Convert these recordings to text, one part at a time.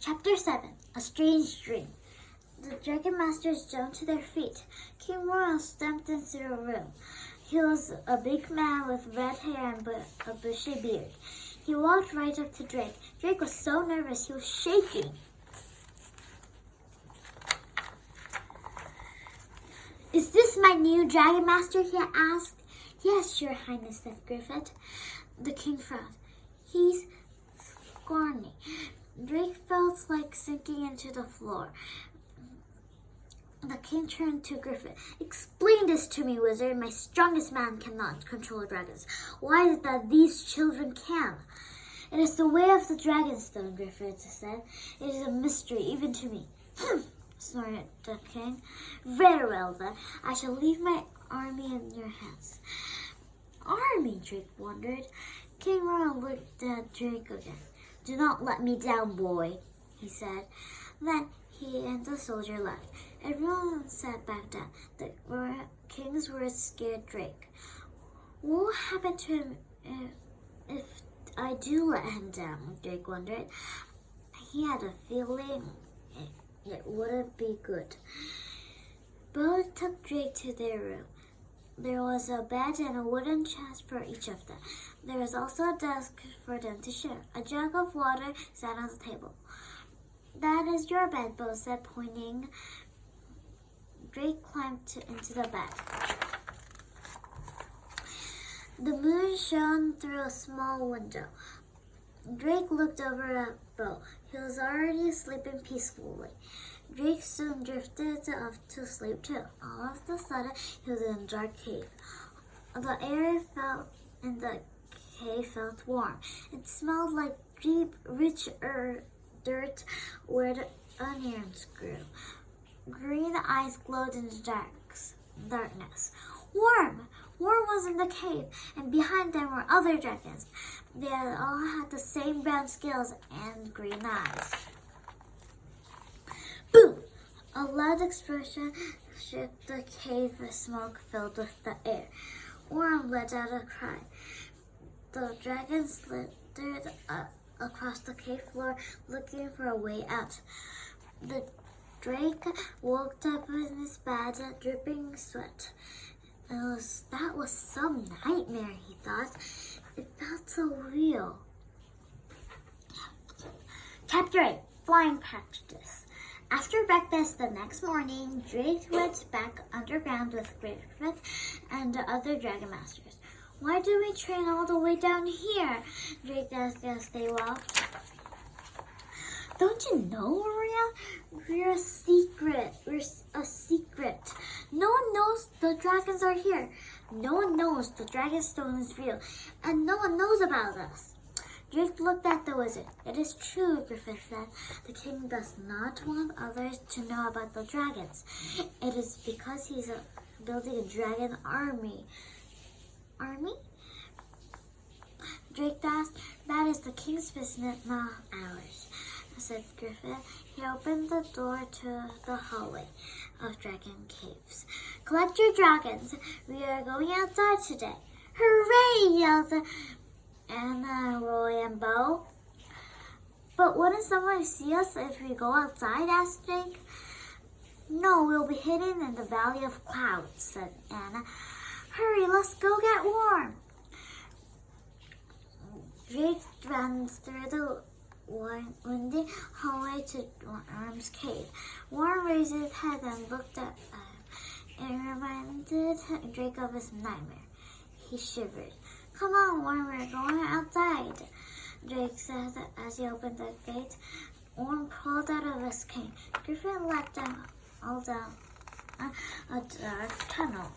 Chapter 7. A Strange Dream. The Dragon Masters jumped to their feet. King Royal stepped into the room. He was a big man with red hair and a bushy beard. He walked right up to Drake. Drake was so nervous he was shaking. "Is this my new Dragon Master?" he asked. "Yes, Your Highness," said Griffith. The king frowned. "He's scrawny." Drake felt like sinking into the floor. The king turned to Griffith. "Explain this to me, wizard. My strongest man cannot control dragons. Why is it that these children can?" "It is the way of the dragonstone," Griffith said. "It is a mystery even to me." Snorted the king. "Very well, then. I shall leave my army in your hands." "Army?" Drake wondered. King Royal looked at Drake again. "Do not let me down, boy," he said. Then he and the soldier left. Everyone sat back down. The king's words scared Drake. "What will happen to him if I do let him down?" Drake wondered. He had a feeling it wouldn't be good. Both took Drake to their room. There was a bed and a wooden chest for each of them. There was also a desk for them to share. A jug of water sat on the table. "That is your bed," both said, pointing. Drake climbed into the bed. The moon shone through a small window. Drake looked over at Bo. He was already sleeping peacefully. Drake soon drifted off to sleep too. All of a sudden, he was in a dark cave. The air in the cave felt warm. It smelled like deep, rich dirt where the onions grew. Green eyes glowed in the darkness. Worm was in the cave, and behind them were other dragons. They all had the same brown scales and green eyes. Boom! A loud explosion shook the cave with smoke filled with the air. Worm let out a cry. The dragon slithered across the cave floor, looking for a way out. The Drake woke up in his bed, dripping sweat. That was some nightmare, he thought. It felt so real. Chapter 8. Flying Practice. After breakfast the next morning, Drake went back underground with Griffith and the other Dragon Masters. "Why do we train all the way down here?" Drake asked as they walked. "Don't you know, Maria? We're a secret. No one knows the dragons are here. No one knows the Dragonstone is real. And no one knows about us." Drake looked at the wizard. "It is true," Griffith said. "The king does not want others to know about the dragons. It is because he's building a dragon army." "Army?" Drake asked. "That is the king's business, not ours," said Griffith. He opened the door to the hallway of dragon caves. "Collect your dragons. We are going outside today." "Hooray!" yelled Anna, Roy, and Bo. "But wouldn't someone see us if we go outside?" asked Drake. "No, we'll be hidden in the Valley of Clouds," said Anna. "Hurry, let's go get warm." Drake ran through the windy hallway to Worm's cave. Worm raised his head and looked at him. It reminded Drake of his nightmare. He shivered. "Come on, Worm, we're going outside," Drake said as he opened the gate. Worm crawled out of his cave. Griffin led them all down a dark tunnel.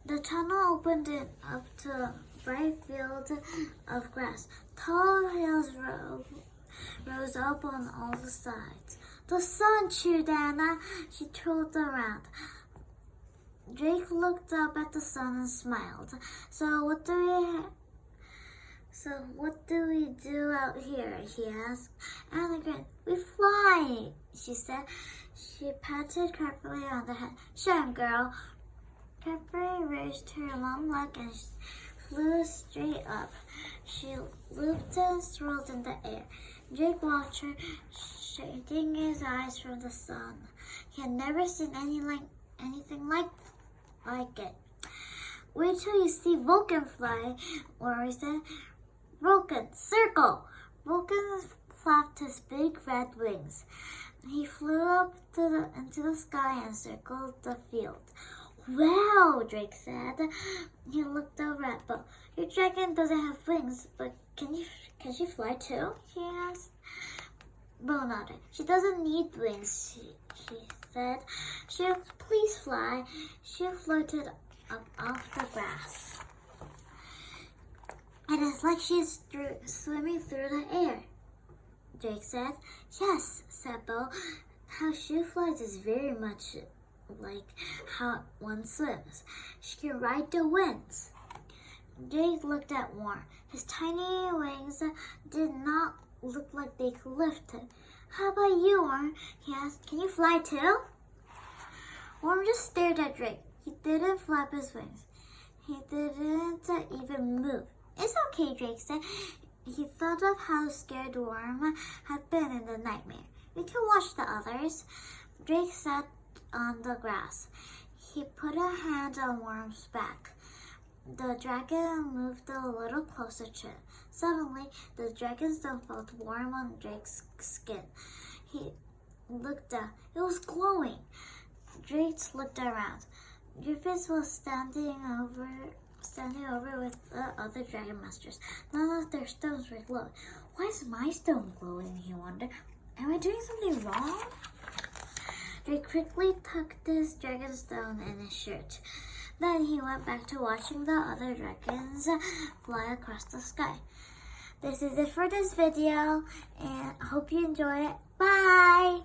The tunnel opened up to a bright field of grass. Tall hills rose up on all the sides. "The sun!" cheered Anna. She twirled around. Drake looked up at the sun and smiled. So what do we do out here?" he asked. Anna grinned. "We fly," she said. She patted carefully on the head. "Show him, girl." Pepper raised her long leg and flew straight up. She looped and swirled in the air. Drake watched her, shading his eyes from the sun. He had never seen anything like it. Wait till you see Vulcan fly, Rory said. Vulcan, circle! Vulcan flapped his big red wings. He flew up into the sky and circled the field. Wow, Drake said. He looked over at Bo. Your dragon doesn't have wings, but can she fly too? He asked. Bo nodded. She doesn't need wings, she said. She'll please fly. She floated up off the grass. It is like she's swimming through the air, Drake said. Yes, said Bo. How she flies is very much like how one swims. She can ride the winds. Drake looked at Worm. His tiny wings did not look like they could lift him. How about you, Worm? He asked. Can you fly too? Worm just stared at Drake. He didn't flap his wings. He didn't even move. It's okay, Drake said. He thought of how scared Worm had been in the nightmare. We can watch the others. Drake sat on the grass. He put a hand on Worm's back. The dragon moved a little closer to him. Suddenly, the dragon's stone felt warm on Drake's skin. He looked down. It was glowing. Drake looked around. Griffiths was standing over with the other dragon masters. None of their stones were glowing. Why is my stone glowing? He wondered. Am I doing something wrong? Drake quickly tucked his dragon stone in his shirt. Then he went back to watching the other dragons fly across the sky. This is it for this video, and I hope you enjoy it. Bye!